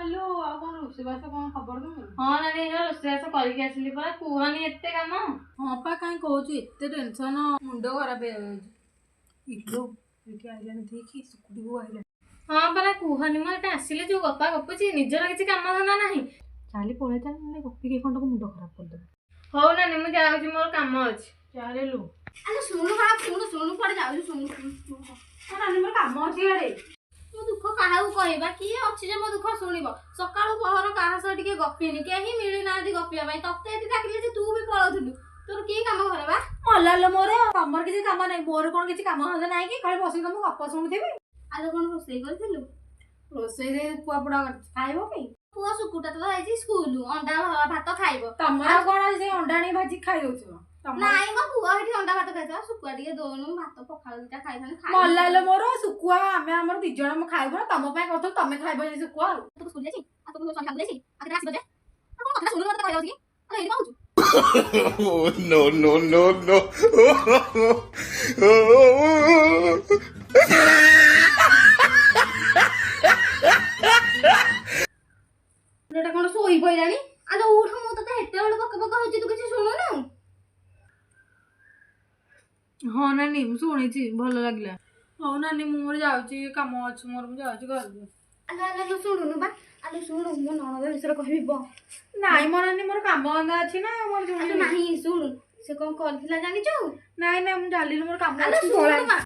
Hello आ कौन रोसेबास कौन खबर तुम हाँ नानी रोषेईबास करके आसिली परा कुहनी एते काम। हाँ पा कहीं कहूँ एत टेंशन मुंड खराब हो आइलानी देखी सुकुटी को आइलानी हाँ परा कुहनी मैं एटा आसिले जो गपा गपुची निजर किसी काम धंदा नहीं चाली पड़े मैंने गपी के खंड को मुंड खराब कर दे हौ नानी मुझे जाऊँ मोर काम अच्छे चाले लो अरे सुनु खराब सुनु पड़े जाऊ सुनु नानी मोर काम अछि आड़े मो दुख काहाऊ कहबा किए अछि जे मो दुख सुनिबो सकाळु पहर काहा सह टिके गपिनी केही मिली नादी गपिया भाई तते एति डाकिले जे तू भी पळथुलु तोर की काम करे बा मल्ला मोर तमर किसी काम नहीं मोर कोन किसी काम होदा नहीं कि खाली बसी तुम गप सुनुथिबी आलो कोन रोसई करथिलु रोसई रे पुआ पुडा खाइबो की पुआ सुकुटा तो जाई स्कूल अंडा भात खाइबो तमरा कोन से अंडाणी भाजी खाइ दोछ नाई मो पुआ हेठी अंडा भात खाइछा सुकुआ टिके दोनु भात पखाळ दिटा खाइथाने खाइ मल्ला मोर सुकुआ आमे हमर दी जण म खाइबो ना तम पय कहतो तमे खाइबो जे सुकुआ तू स्कूल जाई आ तू संख्या बोलेछि आ केना आसी बजे आ कोन कथा सुनु मत कहै जाउछि अरे एडी कहू no, no, no, एटा कोन सोई पइलानी आ जो उठ मु तते हेते बेले बक बक होछि तू किछि सुनु ना हाँ नानी मु शुणी भल लगे हाँ नानी मोर जाऊँगी कम अच्छे मोर जाऊँगी घर आलो आलो सुनुनु बा आलो सुनु मो ननद विषय कहबो नाई मो नानी मोर काम धंदा अच्छी ना मोर आलो नाही सुनु से कोन करथिला जानि छु नाई नाई मु जाली मोर काम आलो अच्छी सुनु बा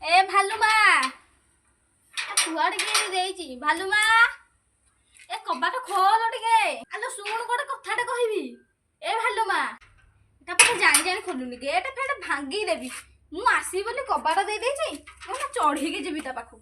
ए भालुमा कुआड़ के देइची भालुमा ए कबाट खोल टिके आलो सुनु कोटे कथाटे कहबी ए भालुमा तापर जानि जानि खोलुनी गेट फेट भांगी देबी मु आसी बोली कबाट दे देइची मैं चढ़ी के जेबी ता पाखु